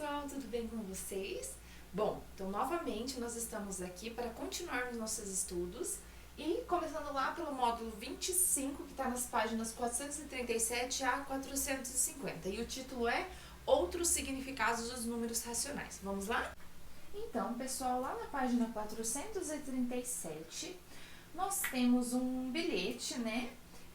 pessoal, tudo bem com vocês? Bom, então novamente nós estamos aqui para continuarmos nossos estudos e começando lá pelo módulo 25, que está nas páginas 437 a 450. E o título é Outros Significados dos Números Racionais. Vamos lá? Então, pessoal, lá na página 437, nós temos um bilhete, né?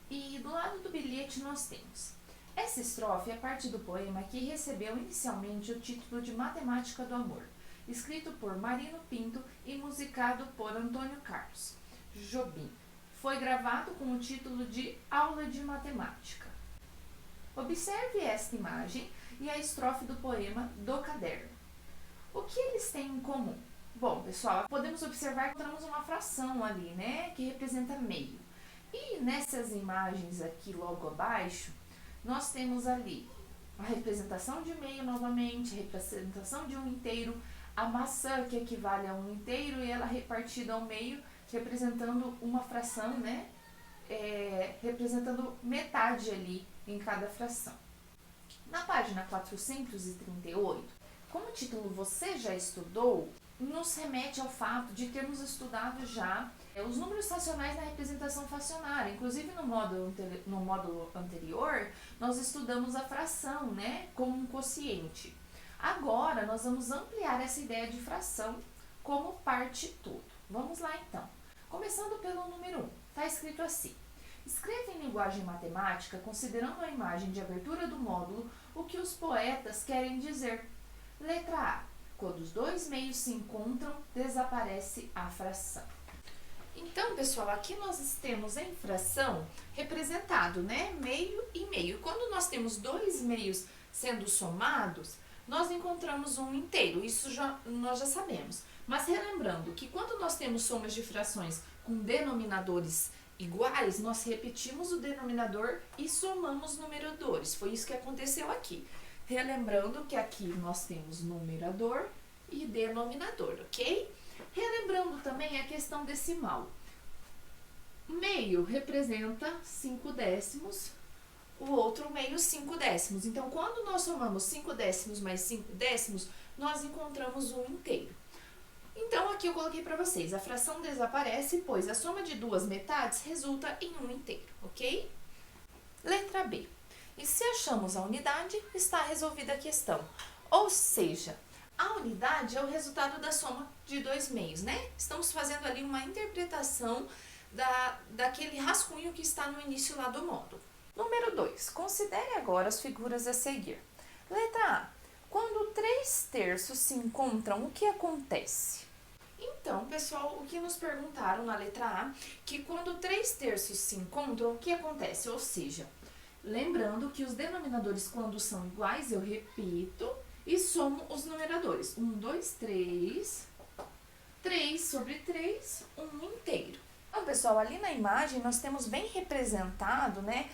E do lado do bilhete nós temos: essa estrofe é parte do poema que recebeu inicialmente o título de Matemática do Amor, escrito por Marino Pinto e musicado por Antônio Carlos Jobim. Foi gravado com o título de Aula de Matemática. Observe esta imagem e a estrofe do poema do caderno. O que eles têm em comum? Bom, pessoal, podemos observar que temos uma fração ali, né, que representa meio. E nessas imagens aqui logo abaixo, nós temos ali a representação de meio novamente, a representação de um inteiro, a maçã que equivale a um inteiro e ela repartida ao meio, representando uma fração, né? Representando metade ali em cada fração. Na página 438, como o título Você Já Estudou, nos remete ao fato de termos estudado já os números racionais na representação fracionária. Inclusive no módulo anterior, nós estudamos a fração, né, como um quociente. Agora, nós vamos ampliar essa ideia de fração como parte tudo. Vamos lá então. Começando pelo número 1. Está escrito assim: escreva em linguagem matemática, considerando a imagem de abertura do módulo, o que os poetas querem dizer. Letra A. Quando os dois meios se encontram, desaparece a fração. Então, pessoal, aqui nós temos em fração representado, né, meio e meio. Quando nós temos dois meios sendo somados, nós encontramos um inteiro. Isso nós já sabemos. Mas relembrando que quando nós temos somas de frações com denominadores iguais, nós repetimos o denominador e somamos numeradores. Foi isso que aconteceu aqui. Relembrando que aqui nós temos numerador e denominador, ok? Relembrando também a questão decimal. Meio representa 5 décimos, o outro meio 5 décimos. Então, quando nós somamos 5 décimos mais 5 décimos, nós encontramos um inteiro. Então, aqui eu coloquei para vocês, a fração desaparece, pois a soma de duas metades resulta em um inteiro, ok? Letra B. E se achamos a unidade, está resolvida a questão. Ou seja, a unidade é o resultado da soma de dois meios, né? Estamos fazendo ali uma interpretação daquele rascunho que está no início lá do módulo. Número 2. Considere agora as figuras a seguir. Letra A. Quando 3/3 se encontram, o que acontece? Então, pessoal, o que nos perguntaram na letra A, que quando 3/3 se encontram, o que acontece? Ou seja, lembrando que os denominadores, quando são iguais, eu repito e somo os numeradores. 1, 2, 3, 3 sobre 3, um inteiro. Então, pessoal, ali na imagem nós temos bem representado, né,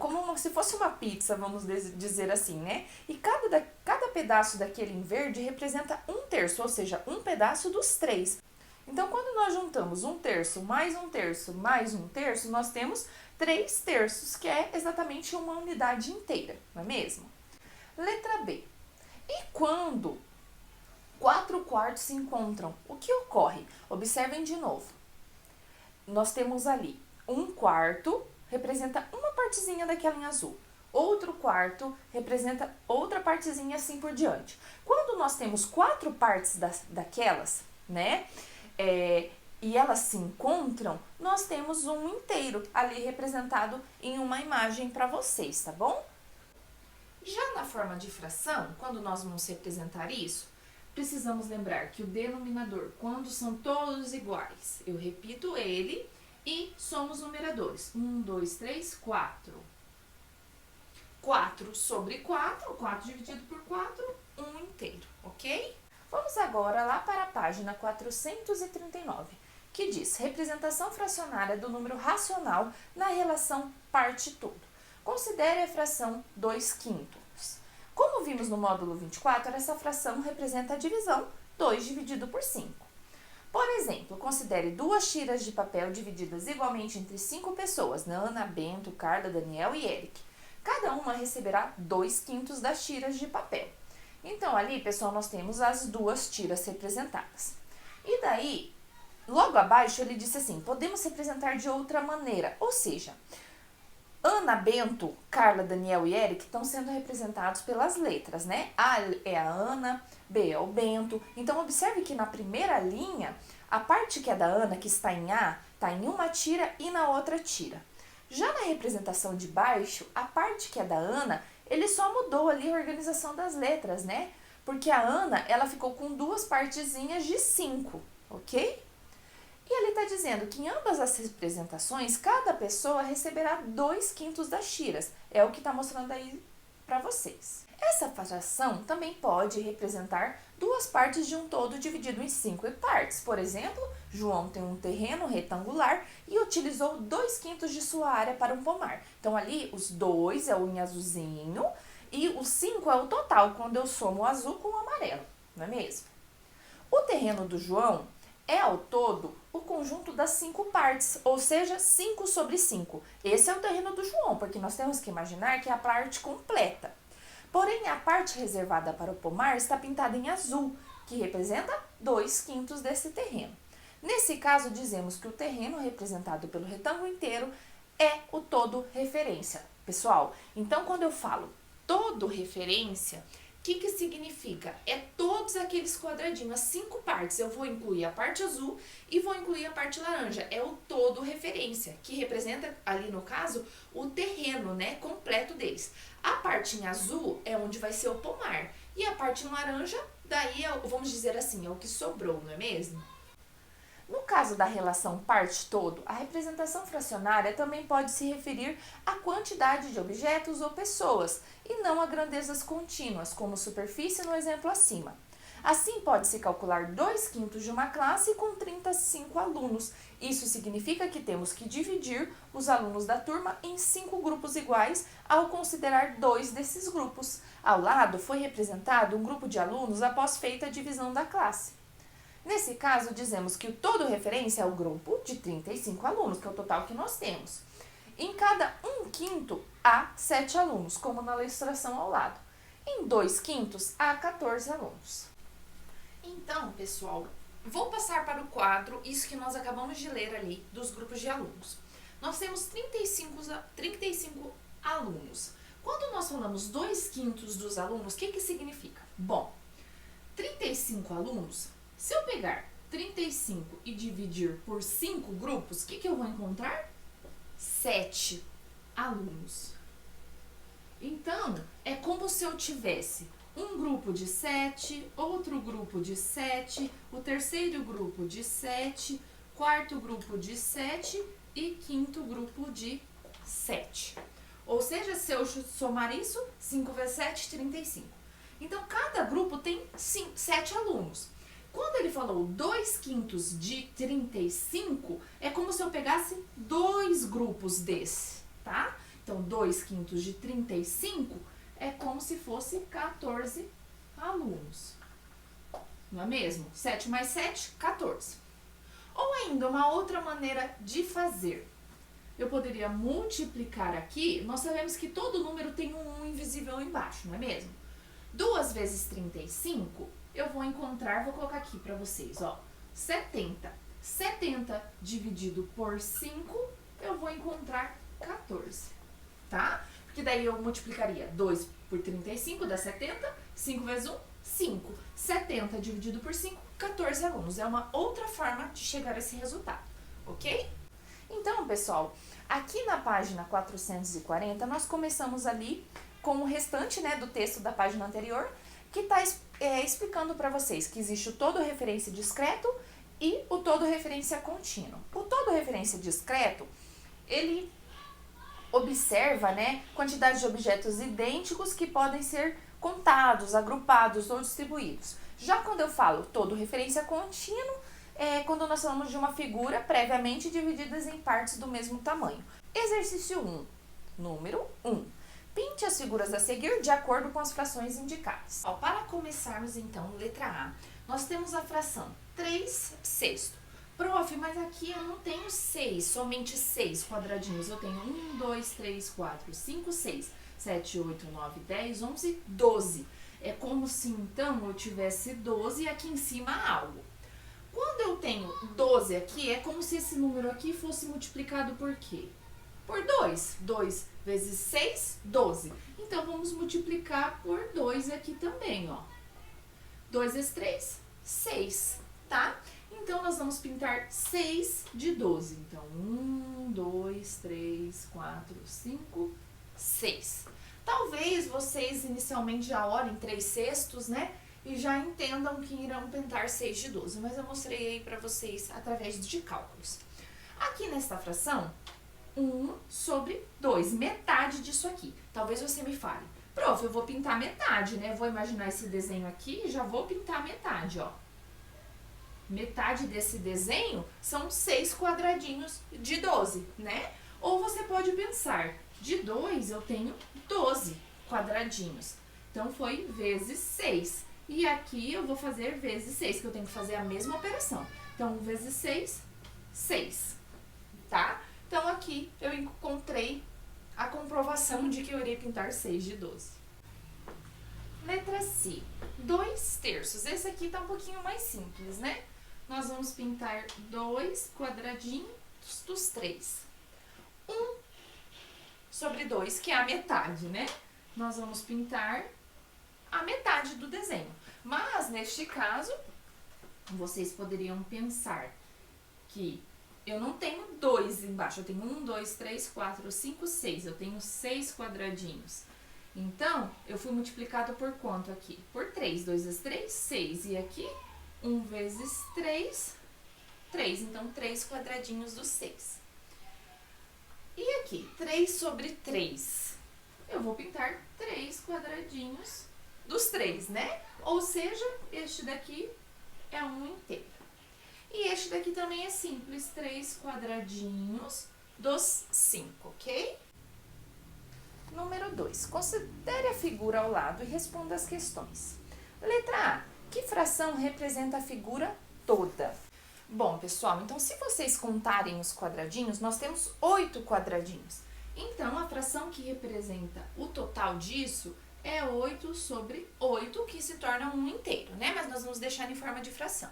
como se fosse uma pizza, vamos dizer assim, né? E cada pedaço daquele em verde representa 1/3, ou seja, um pedaço dos 3. Então, quando nós juntamos 1/3 mais 1/3 mais 1/3, nós temos 3/3, que é exatamente uma unidade inteira, não é mesmo? Letra B. E quando 4/4 se encontram, o que ocorre? Observem de novo. Nós temos ali 1/4 representa uma partezinha daquela em azul. Outro quarto representa outra partezinha, assim por diante. Quando nós temos 4 partes daquelas, né, e elas se encontram, nós temos um inteiro ali representado em uma imagem para vocês, tá bom? Já na forma de fração, quando nós vamos representar isso, precisamos lembrar que o denominador, quando são todos iguais, eu repito ele e somos numeradores. 1, 2, 3, 4. 4 sobre 4, 4 dividido por 4, um inteiro, ok? Vamos agora lá para a página 439, que diz representação fracionária do número racional na relação parte tudo. Considere a fração 2/5. Como vimos no módulo 24, essa fração representa a divisão 2 dividido por 5. Por exemplo, considere 2 tiras de papel divididas igualmente entre 5 pessoas, Ana, Bento, Carla, Daniel e Eric. Cada uma receberá 2/5 das tiras de papel. Então, ali, pessoal, nós temos as duas tiras representadas. E daí, logo abaixo, ele disse assim, podemos representar de outra maneira. Ou seja, Ana, Bento, Carla, Daniel e Eric estão sendo representados pelas letras, né? A é a Ana, B é o Bento. Então, observe que na primeira linha, a parte que é da Ana, que está em A, está em uma tira e na outra tira. Já na representação de baixo, a parte que é da Ana, ele só mudou ali a organização das letras, né? Porque a Ana, ela ficou com duas partezinhas de 5, ok? E ele está dizendo que em ambas as representações, cada pessoa receberá 2/5 das tiras. É o que está mostrando aí para vocês. Essa fração também pode representar duas partes de um todo dividido em 5 partes. Por exemplo, João tem um terreno retangular e utilizou 2/5 de sua área para um pomar. Então, ali, os 2 é o em azulzinho e o 5 é o total, quando eu somo o azul com o amarelo, não é mesmo? O terreno do João é, ao todo, o conjunto das 5 partes, ou seja, 5 sobre 5. Esse é o terreno do João, porque nós temos que imaginar que é a parte completa. Porém, a parte reservada para o pomar está pintada em azul, que representa 2/5 desse terreno. Nesse caso, dizemos que o terreno representado pelo retângulo inteiro é o todo referência. Pessoal, então quando eu falo todo referência, o que significa? É todos aqueles quadradinhos, as 5 partes. Eu vou incluir a parte azul e vou incluir a parte laranja. É o todo referência, que representa, ali no caso, o terreno, né, completo deles. A parte em azul é onde vai ser o pomar. E a parte em laranja, daí, vamos dizer assim, é o que sobrou, não é mesmo? No caso da relação parte-todo, a representação fracionária também pode se referir à quantidade de objetos ou pessoas, e não a grandezas contínuas, como superfície no exemplo acima. Assim, pode-se calcular 2/5 de uma classe com 35 alunos. Isso significa que temos que dividir os alunos da turma em 5 grupos iguais ao considerar 2 desses grupos. Ao lado, foi representado um grupo de alunos após feita a divisão da classe. Nesse caso, dizemos que o todo referência é o grupo de 35 alunos, que é o total que nós temos. Em cada 1/5 há 7 alunos, como na ilustração ao lado. Em 2/5 há 14 alunos. Então, pessoal, vou passar para o quadro, isso que nós acabamos de ler ali, dos grupos de alunos. Nós temos 35 alunos. Quando nós falamos 2/5 dos alunos, o que significa? Bom, 35 alunos, se eu pegar 35 e dividir por 5 grupos, o que eu vou encontrar? 7 alunos. Então, é como se eu tivesse um grupo de 7, outro grupo de 7, o terceiro grupo de 7, quarto grupo de 7 e quinto grupo de 7. Ou seja, se eu somar isso, 5 vezes 7, 35. Então, cada grupo tem 7 alunos. Quando ele falou 2/5 de 35, é como se eu pegasse 2 grupos desse, tá? Então, 2/5 de 35 é como se fosse 14 alunos. Não é mesmo? 7 mais 7, 14. Ou ainda, uma outra maneira de fazer. Eu poderia multiplicar aqui, nós sabemos que todo número tem um 1 invisível embaixo, não é mesmo? 2 vezes 35, eu vou encontrar, vou colocar aqui para vocês, ó, 70. 70 dividido por 5, eu vou encontrar 14, tá? Porque daí eu multiplicaria 2 por 35, dá 70, 5 vezes 1, 5. 70 dividido por 5, 14 alunos. É uma outra forma de chegar a esse resultado, ok? Então, pessoal, aqui na página 440, nós começamos ali com o restante, né, do texto da página anterior, que está explicando para vocês que existe o todo referência discreto e o todo referência contínuo. O todo referência discreto, ele observa, né, quantidade de objetos idênticos que podem ser contados, agrupados ou distribuídos. Já quando eu falo todo referência contínuo, é quando nós falamos de uma figura previamente divididas em partes do mesmo tamanho. Exercício 1, número 1. Pinte as figuras a seguir de acordo com as frações indicadas. Para começarmos, então, letra A, nós temos a fração 3/6. Prof, mas aqui eu não tenho 6, somente 6 quadradinhos. Eu tenho 1, 2, 3, 4, 5, 6, 7, 8, 9, 10, 11, 12. É como se, então, eu tivesse 12 e aqui em cima algo. Quando eu tenho 12 aqui, é como se esse número aqui fosse multiplicado por quê? Por 2. 2 vezes 6, 12. Então, vamos multiplicar por 2 aqui também, ó. 2 vezes 3, 6, tá? Então, nós vamos pintar 6 de 12. Então, 1, 2, 3, 4, 5, 6. Talvez vocês inicialmente já olhem 3/6, né? E já entendam que irão pintar 6 de 12. Mas eu mostrei aí pra vocês através de cálculos. Aqui nesta fração, 1 sobre 2, metade disso aqui. Talvez você me fale, prof, eu vou pintar metade, né? Vou imaginar esse desenho aqui e já vou pintar metade, ó. Metade desse desenho são 6 quadradinhos de 12, né? Ou você pode pensar, de 2 eu tenho 12 quadradinhos. Então, foi vezes 6. E aqui eu vou fazer vezes 6, que eu tenho que fazer a mesma operação. Então, 1 vezes 6, 6, tá? Então, aqui eu encontrei a comprovação de que eu irei pintar 6 de 12. Letra C, 2/3. Esse aqui tá um pouquinho mais simples, né? Nós vamos pintar 2 quadradinhos dos 3. 1 sobre 2, que é a metade, né? Nós vamos pintar a metade do desenho. Mas, neste caso, vocês poderiam pensar que eu não tenho 2 embaixo, eu tenho 1, 2, 3, 4, 5, 6. Eu tenho 6 quadradinhos. Então, eu fui multiplicado por quanto aqui? Por 3. 2 vezes 3, 6. E aqui, 1 vezes 3, 3. Então, 3 quadradinhos dos 6. E aqui, 3 sobre 3. Eu vou pintar 3 quadradinhos dos 3, né? Ou seja, este daqui é um inteiro. E este daqui também é simples, 3 quadradinhos dos 5, ok? Número 2. Considere a figura ao lado e responda as questões. Letra A. Que fração representa a figura toda? Bom, pessoal, então se vocês contarem os quadradinhos, nós temos 8 quadradinhos. Então, a fração que representa o total disso é 8 sobre 8, que se torna um inteiro, né? Mas nós vamos deixar em forma de fração.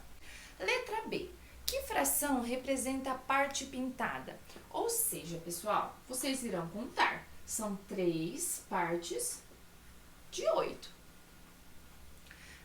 Letra B. Que fração representa a parte pintada? Ou seja, pessoal, vocês irão contar. São 3 partes de 8.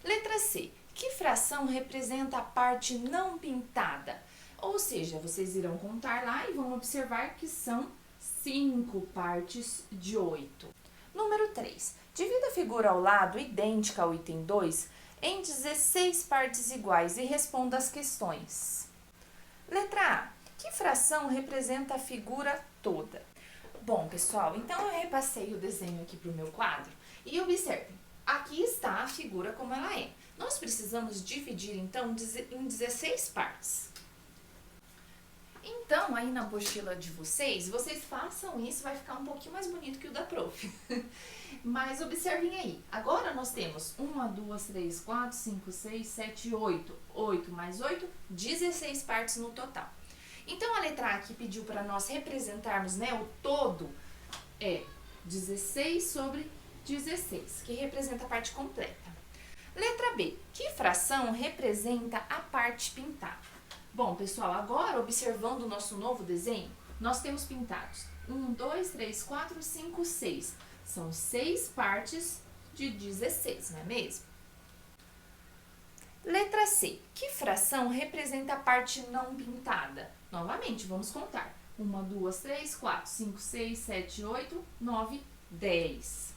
Letra C. Que fração representa a parte não pintada? Ou seja, vocês irão contar lá e vão observar que são 5 partes de 8. Número 3. Divida a figura ao lado idêntica ao item 2 em 16 partes iguais e responda as questões. Letra A. Que fração representa a figura toda? Bom, pessoal, então eu repassei o desenho aqui para o meu quadro e observem, aqui está a figura como ela é. Nós precisamos dividir, então, em 16 partes. Então, aí na apostila de vocês façam isso, vai ficar um pouquinho mais bonito que o da prof. Mas observem aí, agora nós temos 1, 2, 3, 4, 5, 6, 7, 8. 8 mais 8, 16 partes no total. Então, a letra A aqui pediu para nós representarmos, né, o todo é 16 sobre 16, que representa a parte completa. Letra B. Que fração representa a parte pintada? Bom, pessoal, agora observando o nosso novo desenho, nós temos pintados 1, 2, 3, 4, 5, 6. São 6 partes de 16, não é mesmo? Letra C. Que fração representa a parte não pintada? Novamente, vamos contar. 1, 2, 3, 4, 5, 6, 7, 8, 9, 10.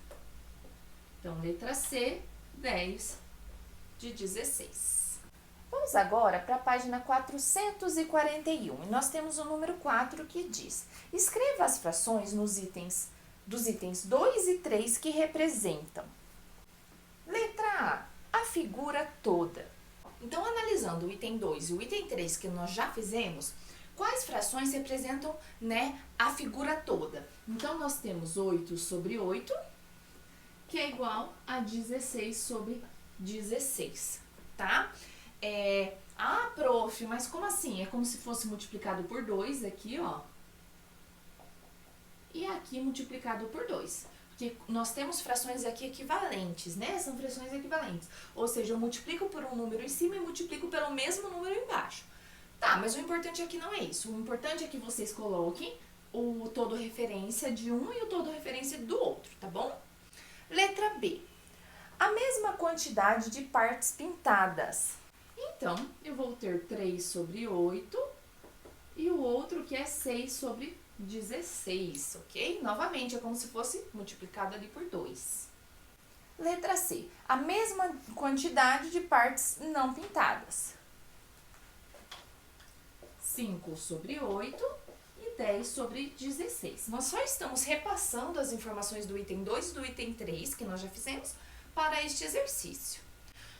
Então, letra C, 10 de 16. Vamos agora para a página 441. E nós temos o número 4 que diz: escreva as frações dos itens 2 e 3 que representam. Letra A. A figura toda. Então, analisando o item 2 e o item 3 que nós já fizemos, quais frações representam, né, a figura toda? Então, nós temos 8 sobre 8, que é igual a 16 sobre 16, tá? Prof, mas como assim? É como se fosse multiplicado por 2 aqui, ó. E aqui multiplicado por 2. Porque nós temos frações aqui equivalentes, né? São frações equivalentes. Ou seja, eu multiplico por um número em cima e multiplico pelo mesmo número embaixo. Tá, mas o importante aqui não é isso. O importante é que vocês coloquem o todo referência de um e o todo referência do outro, tá bom? Letra B. A mesma quantidade de partes pintadas. Então, eu vou ter 3 sobre 8 e o outro que é 6 sobre 16, ok? Novamente, é como se fosse multiplicado ali por 2. Letra C. A mesma quantidade de partes não pintadas. 5 sobre 8 e 10 sobre 16. Nós só estamos repassando as informações do item 2 e do item 3, que nós já fizemos, para este exercício.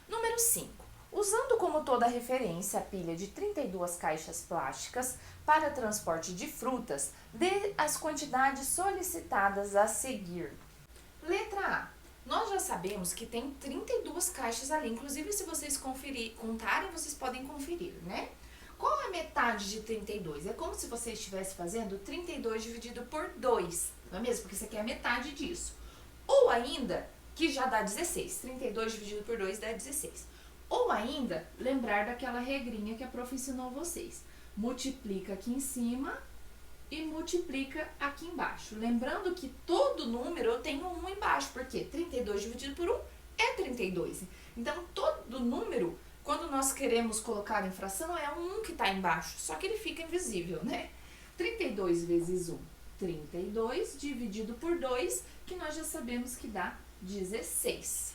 Número 5. Usando como toda referência a pilha de 32 caixas plásticas para transporte de frutas, dê as quantidades solicitadas a seguir. Letra A. Nós já sabemos que tem 32 caixas ali, inclusive se vocês contarem, vocês podem conferir, né? Qual é a metade de 32? É como se você estivesse fazendo 32 dividido por 2, não é mesmo? Porque isso aqui é a metade disso. Ou ainda, que já dá 16. 32 dividido por 2 dá 16. Ou ainda, lembrar daquela regrinha que a prof ensinou vocês. Multiplica aqui em cima e multiplica aqui embaixo. Lembrando que todo número eu tenho 1 embaixo, porque 32 dividido por 1 é 32. Então, todo número, quando nós queremos colocar em fração, é um 1 que está embaixo, só que ele fica invisível, né? 32 vezes 1, 32, dividido por 2, que nós já sabemos que dá 16.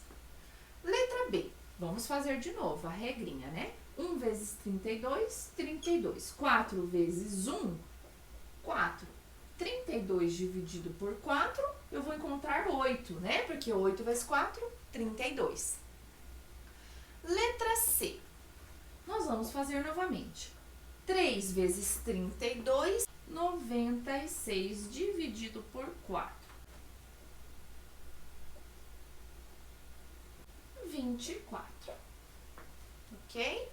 Letra B. Vamos fazer de novo a regrinha, né? 1 vezes 32, 32. 4 vezes 1, 4. 32 dividido por 4, eu vou encontrar 8, né? Porque 8 vezes 4, 32. Letra C. Nós vamos fazer novamente. 3 vezes 32, 96 dividido por 4. 24. Ok?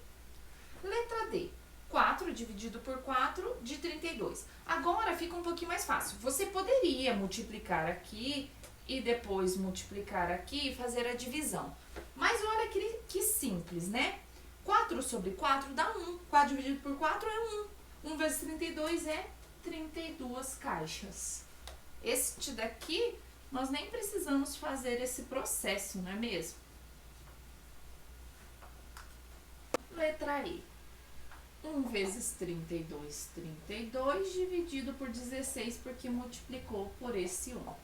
Letra D. 4 dividido por 4 de 32. Agora fica um pouquinho mais fácil. Você poderia multiplicar aqui e depois multiplicar aqui e fazer a divisão. Mas olha que simples, né? 4 sobre 4 dá 1. 4 dividido por 4 é 1. 1 vezes 32 é 32 caixas. Este daqui, nós nem precisamos fazer esse processo, não é mesmo? Letra E. 1 vezes 32, 32, dividido por 16, porque multiplicou por esse 1.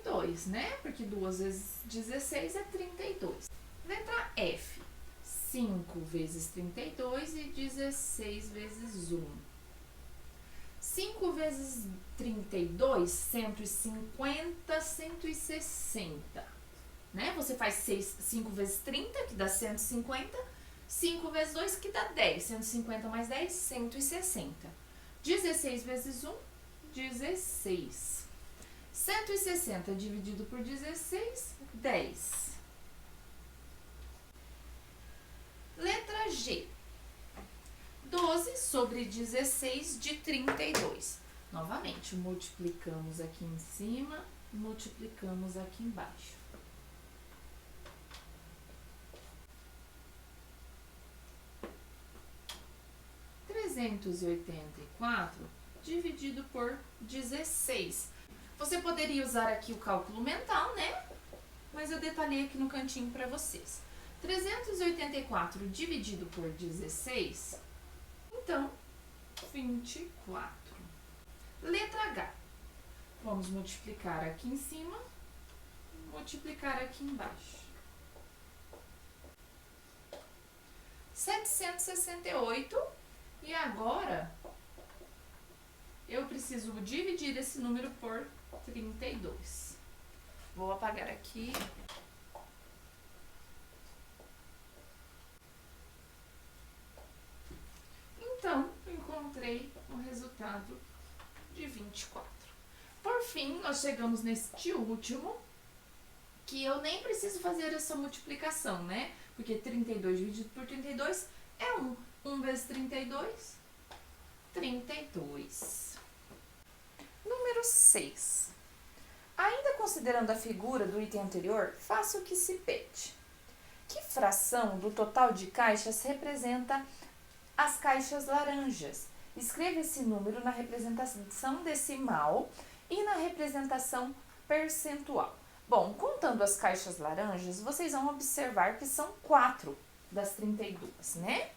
2, né? Porque 2 vezes 16 é 32. Letra F. 5 vezes 32 e 16 vezes 1. 5 vezes 32, 150, 160. Né? Você faz 5 vezes 30, que dá 150. 5 vezes 2, que dá 10. 150 mais 10, 160. 16 vezes 1, 16. 160 dividido por 16, 10. Letra G. 12 sobre 16 de 32. Novamente, multiplicamos aqui em cima, multiplicamos aqui embaixo. 384 dividido por 16. Você poderia usar aqui o cálculo mental, né? Mas eu detalhei aqui no cantinho para vocês. 384 dividido por 16, então, 24. Letra H. Vamos multiplicar aqui em cima, multiplicar aqui embaixo. 768. E agora, eu preciso dividir esse número por 32. Vou apagar aqui. Então, encontrei o resultado de 24. Por fim, nós chegamos neste último, que eu nem preciso fazer essa multiplicação, né? Porque 32 dividido por 32 é 1. 1 vezes 32, 32. Número 6. Ainda considerando a figura do item anterior, faça o que se pede. Que fração do total de caixas representa as caixas laranjas? Escreva esse número na representação decimal e na representação percentual. Bom, contando as caixas laranjas, vocês vão observar que são 4 das 32, né?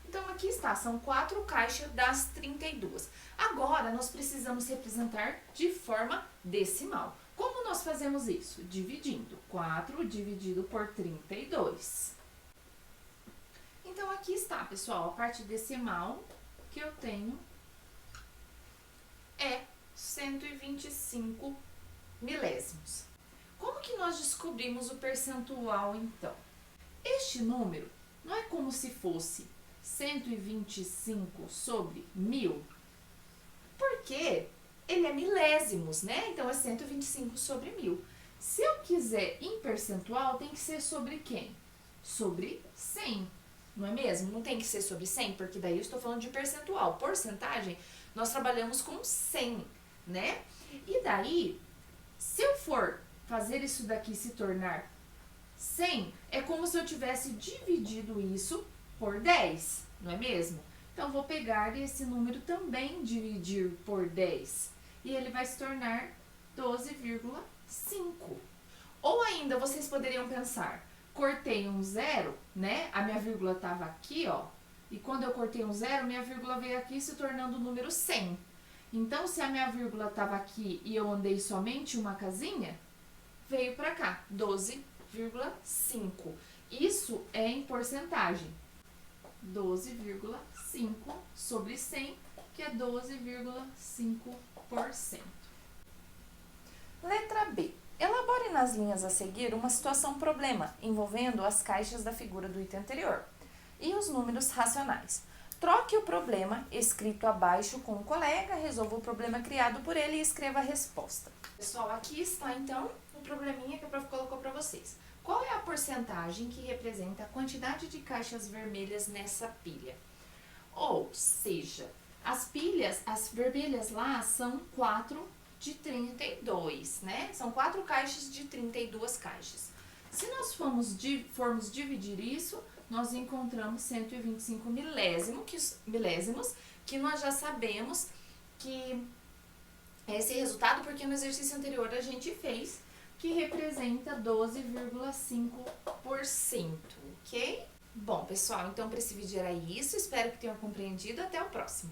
Então, aqui está, são 4 caixas das 32. Agora, nós precisamos representar de forma decimal. Como nós fazemos isso? Dividindo. 4 dividido por 32. Então, aqui está, pessoal, a parte decimal que eu tenho é 125 milésimos. Como que nós descobrimos o percentual, então? Este número não é como se fosse 125 sobre 1000, porque ele é milésimos, né? Então, é 125 sobre 1000. Se eu quiser em percentual, tem que ser sobre quem? Sobre 100, não é mesmo? Não tem que ser sobre 100, porque daí eu estou falando de percentual. Porcentagem, nós trabalhamos com 100, né? E daí, se eu for fazer isso daqui se tornar 100, é como se eu tivesse dividido isso por 10, não é mesmo? Então, vou pegar esse número também dividir por 10. E ele vai se tornar 12,5. Ou ainda, vocês poderiam pensar, cortei um zero, né? A minha vírgula estava aqui, ó. E quando eu cortei um zero, minha vírgula veio aqui se tornando o número 100. Então, se a minha vírgula estava aqui e eu andei somente uma casinha, veio para cá, 12,5. Isso é em porcentagem. 12,5 sobre 100, que é 12,5%. Letra B. Elabore nas linhas a seguir uma situação-problema envolvendo as caixas da figura do item anterior e os números racionais. Troque o problema escrito abaixo com o colega, resolva o problema criado por ele e escreva a resposta. Pessoal, aqui está então o probleminha que a prof colocou para vocês. Qual é a porcentagem que representa a quantidade de caixas vermelhas nessa pilha? Ou seja, as vermelhas lá são 4 de 32, né? São 4 caixas de 32 caixas. Se nós formos dividir isso, nós encontramos 125 milésimos, que nós já sabemos que é esse resultado, porque no exercício anterior a gente fez, que representa 12,5%, ok? Bom, pessoal, então para esse vídeo era isso. Espero que tenham compreendido. Até o próximo.